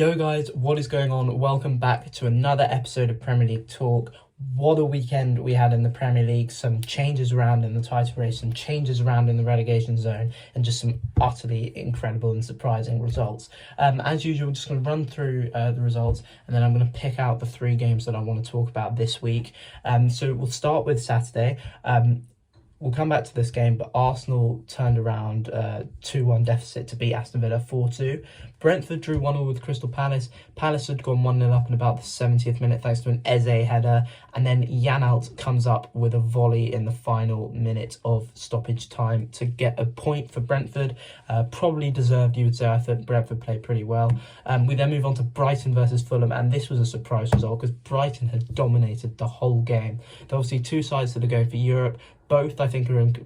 Yo guys, what is going on? Welcome back to another episode of Premier League Talk. What a weekend we had in the Premier League. Some changes around in the title race, some changes around in the relegation zone, and just some utterly incredible and surprising results. As usual, I'm just going to run through the results, and then I'm going to pick out the three games that I want to talk about this week. So we'll start with Saturday. We'll come back to this game, but Arsenal turned around 2-1 deficit to beat Aston Villa 4-2. Brentford drew 1-1 with Crystal Palace. Palace had gone 1-0 up in about the 70th minute thanks to an Eze header. And then Janelt comes up with a volley in the final minute of stoppage time to get a point for Brentford. Probably deserved, you would say. I thought Brentford played pretty well. We then move on to Brighton versus Fulham, and this was a surprise result because Brighton had dominated the whole game. There are obviously two sides that are going for Europe. Both, I think, are in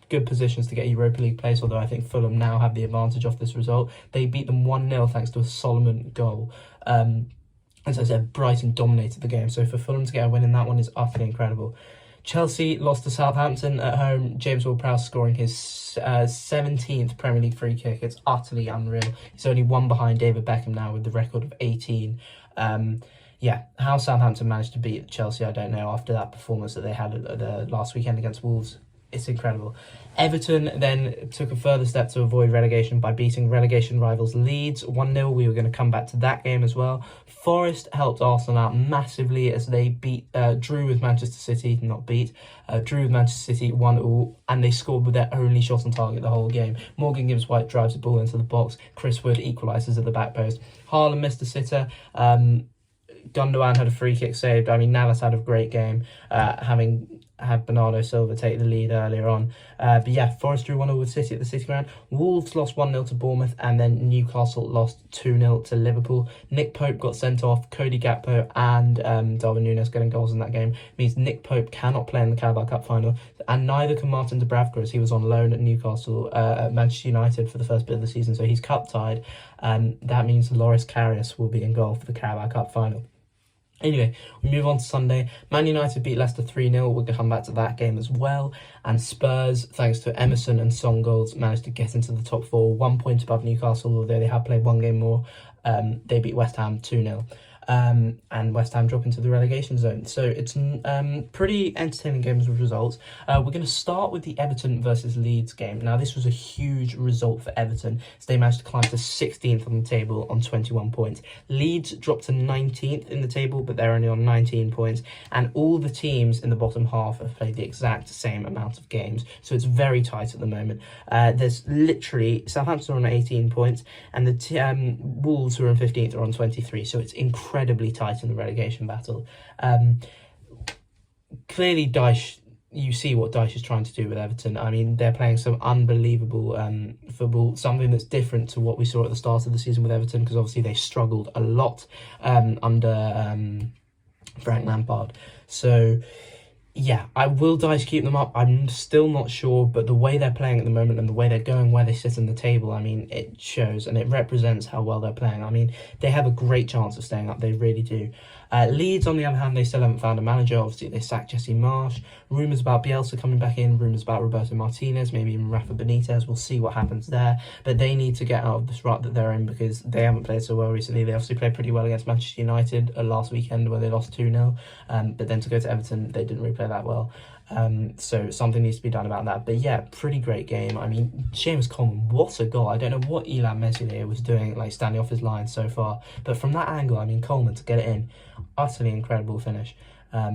good positions to get Europa League place, although I think Fulham now have the advantage off this result. They beat them 1-0 thanks to a Solomon goal. As I said, Brighton dominated the game, so for Fulham to get a win in that one is utterly incredible. Chelsea lost to Southampton at home. James Ward-Prowse scoring his 17th Premier League free kick. It's utterly unreal. He's only one behind David Beckham now with the record of 18. How Southampton managed to beat Chelsea, I don't know, after that performance that they had the last weekend against Wolves. It's incredible. Everton then took a further step to avoid relegation by beating relegation rivals Leeds 1-0. We were going to come back to that game as well. Forest helped Arsenal out massively as they drew with Manchester City, drew with Manchester City 1-1, and they scored with their only shot on target the whole game. Morgan Gibbs-White drives the ball into the box. Chris Wood equalises at the back post. Haaland missed a sitter. Gundogan had a free kick saved. I mean, Navas had a great game, having had Bernardo Silva take the lead earlier on. Forest drew 1-0 with City at the City Ground. Wolves lost 1-0 to Bournemouth, and then Newcastle lost 2-0 to Liverpool. Nick Pope got sent off. Cody Gakpo and Darwin Núñez getting goals in that game means Nick Pope cannot play in the Carabao Cup final, and neither can Martin Dubravka, as he was on loan at Newcastle, at Manchester United for the first bit of the season, so he's cup tied. That means Loris Karius will be in goal for the Carabao Cup final. Anyway, we move on to Sunday. Man United beat Leicester 3-0. We're going to come back to that game as well. And Spurs, thanks to Emerson and Son goals, managed to get into the top four, 1 point above Newcastle, although they have played one game more. They beat West Ham 2-0. And West Ham drop into the relegation zone. So it's pretty entertaining games with results. We're going to start with the Everton versus Leeds game. Now, this was a huge result for Everton, as they managed to climb to 16th on the table on 21 points. Leeds dropped to 19th in the table, but they're only on 19 points. And all the teams in the bottom half have played the exact same amount of games. So it's very tight at the moment. There's literally Southampton are on 18 points, and the Wolves, who are on 15th, are on 23. So it's incredibly tight in the relegation battle. Clearly, Dyche, you see what Dyche is trying to do with Everton. I mean, they're playing some unbelievable football, something that's different to what we saw at the start of the season with Everton, because obviously they struggled a lot under Frank Lampard. So, yeah, will Dyche keep them up? I'm still not sure, but the way they're playing at the moment and the way they're going, where they sit in the table, I mean, it shows and it represents how well they're playing. I mean, they have a great chance of staying up, they really do. Leeds, on the other hand, they still haven't found a manager. Obviously, they sacked Jesse Marsch. Rumours about Bielsa coming back in, rumours about Roberto Martinez, maybe even Rafa Benitez. We'll see what happens there. But they need to get out of this rut that they're in because they haven't played so well recently. They obviously played pretty well against Manchester United last weekend where they lost 2-0. But then to go to Everton, they didn't really play that well. So something needs to be done about that. But yeah, pretty great game. I mean, Seamus Coleman, what a goal. I don't know what Illan Meslier was doing, like standing off his line so far. But from that angle, I mean, Coleman to get it in, utterly incredible finish.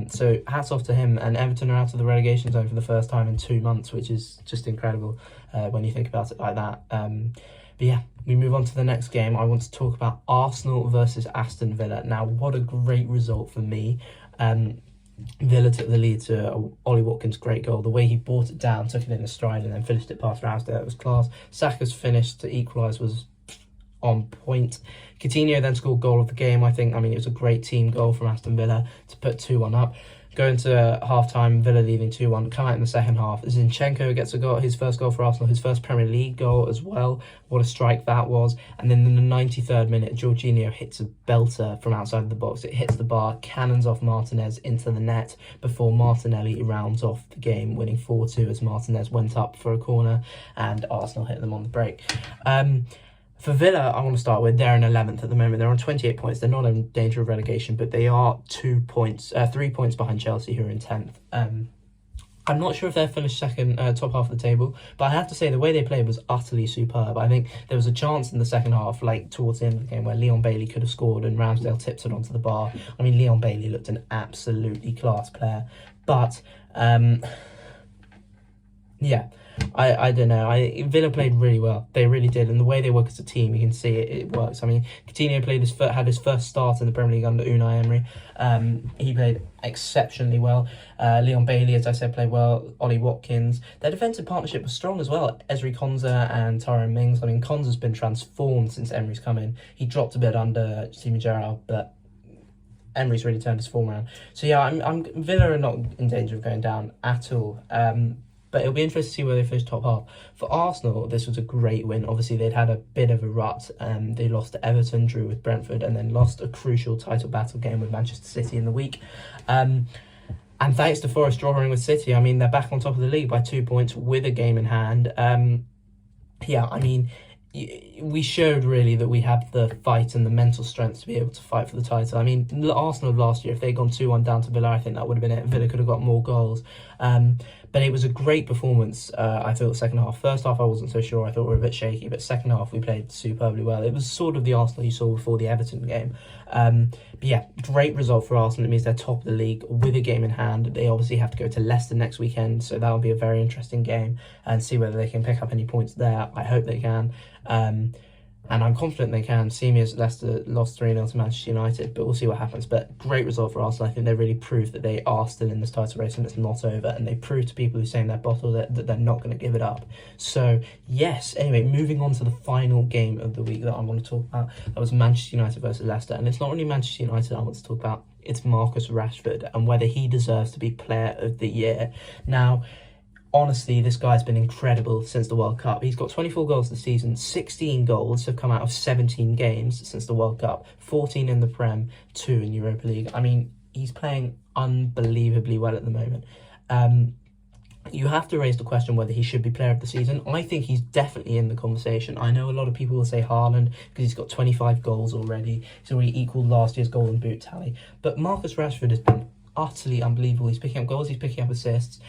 So hats off to him. And Everton are out of the relegation zone for the first time in 2 months, which is just incredible when you think about it like that. But yeah, we move on to the next game. I want to talk about Arsenal versus Aston Villa. Now, what a great result for me. Villa took the lead to Ollie Watkins' great goal. The way he brought it down, took it in his stride, and then finished it past Ramsdale, it was class. Saka's finish to equalise was on point. Coutinho then scored goal of the game, I think. I mean, it was a great team goal from Aston Villa to put 2-1 up. Going to half-time, Villa leading 2-1. Come out in the second half. Zinchenko gets a goal, his first goal for Arsenal, his first Premier League goal as well. What a strike that was. And then in the 93rd minute, Jorginho hits a belter from outside the box. It hits the bar, cannons off Martinez into the net before Martinelli rounds off the game, winning 4-2 as Martinez went up for a corner and Arsenal hit them on the break. For Villa, I want to start with, they're in 11th at the moment. They're on 28 points. They're not in danger of relegation, but they are 3 points behind Chelsea, who are in 10th. I'm not sure if they'll finish second, top half of the table, but I have to say the way they played was utterly superb. I think there was a chance in the second half, like towards the end of the game, where Leon Bailey could have scored and Ramsdale tipped it onto the bar. I mean, Leon Bailey looked an absolutely class player, but yeah, I don't know. Villa played really well. They really did, and the way they work as a team, you can see it works. I mean, Coutinho had his first start in the Premier League under Unai Emery. He played exceptionally well. Leon Bailey, as I said, played well. Ollie Watkins. Their defensive partnership was strong as well. Ezri Konsa and Tyrone Mings. I mean, Konsa's been transformed since Emery's come in. He dropped a bit under Steven Gerrard, but Emery's really turned his form around. So yeah, Villa are not in danger of going down at all. But it'll be interesting to see where they finish top half. For Arsenal, this was a great win. Obviously, they'd had a bit of a rut. They lost to Everton, drew with Brentford, and then lost a crucial title battle game with Manchester City in the week. And thanks to Forest drawing with City, I mean, they're back on top of the league by 2 points with a game in hand. Yeah, I mean, we showed really that we have the fight and the mental strength to be able to fight for the title. I mean, Arsenal of last year, if they'd gone 2-1 down to Villa, I think that would have been it. Villa could have got more goals. But it was a great performance, I thought, second half. First half, I wasn't so sure. I thought we were a bit shaky. But second half, we played superbly well. It was sort of the Arsenal you saw before the Everton game. But yeah, great result for Arsenal. It means they're top of the league with a game in hand. They obviously have to go to Leicester next weekend, so that'll be a very interesting game and see whether they can pick up any points there. I hope they can. And I'm confident they can. See me as Leicester lost 3-0 to Manchester United, but we'll see what happens. But great result for Arsenal. I think they really proved that they are still in this title race and it's not over. And they proved to people who are saying they're bottled that they're not going to give it up. So, yes. Anyway, moving on to the final game of the week that I want to talk about. That was Manchester United versus Leicester. And it's not only Manchester United I want to talk about. It's Marcus Rashford and whether he deserves to be Player of the Year. Now, honestly, this guy's been incredible since the World Cup. He's got 24 goals this season. 16 goals have come out of 17 games since the World Cup. 14 in the Prem, 2 in Europa League. I mean, he's playing unbelievably well at the moment. You have to raise the question whether he should be Player of the Season. I think he's definitely in the conversation. I know a lot of people will say Haaland because he's got 25 goals already. He's already equalled last year's golden boot tally. But Marcus Rashford has been utterly unbelievable. He's picking up goals, he's picking up assists.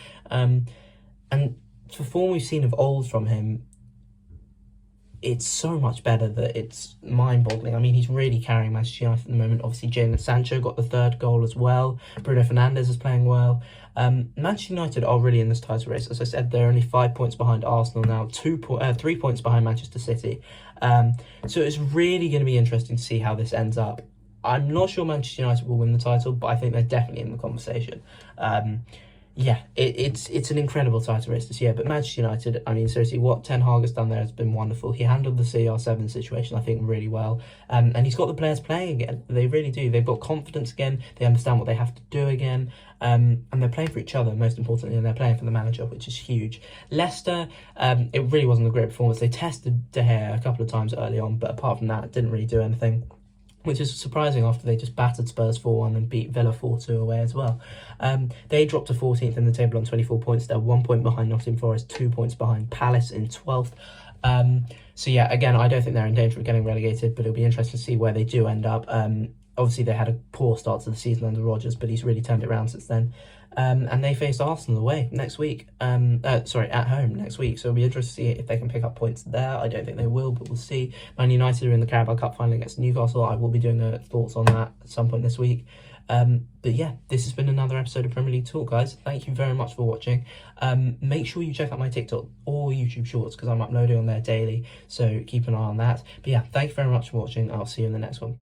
And for form we've seen of old from him, it's so much better that it's mind-boggling. I mean, he's really carrying Manchester United at the moment. Obviously, Jadon Sancho got the third goal as well. Bruno Fernandes is playing well. Manchester United are really in this title race. As I said, they're only 5 points behind Arsenal now, 3 points behind Manchester City. So it's really going to be interesting to see how this ends up. I'm not sure Manchester United will win the title, but I think they're definitely in the conversation. Yeah, it's an incredible title race this year. But Manchester United, I mean, seriously, what Ten Hag has done there has been wonderful. He handled the CR7 situation, I think, really well. And he's got the players playing again. They really do. They've got confidence again. They understand what they have to do again. And they're playing for each other, most importantly, and they're playing for the manager, which is huge. Leicester, it really wasn't a great performance. They tested De Gea a couple of times early on, but apart from that, didn't really do anything, which is surprising after they just battered Spurs 4-1 and beat Villa 4-2 away as well. They dropped to 14th in the table on 24 points. They're 1 point behind Nottingham Forest, 2 points behind Palace in 12th. So yeah, again, I don't think they're in danger of getting relegated, but it'll be interesting to see where they do end up. Obviously, they had a poor start to the season under Rodgers, but he's really turned it around since then. And they face Arsenal away next week. At home next week. So it'll be interesting to see if they can pick up points there. I don't think they will, but we'll see. Man United are in the Carabao Cup final against Newcastle. I will be doing thoughts on that at some point this week. But yeah, this has been another episode of Premier League Talk, guys. Thank you very much for watching. Make sure you check out my TikTok or YouTube Shorts because I'm uploading on there daily. So keep an eye on that. But yeah, thank you very much for watching. I'll see you in the next one.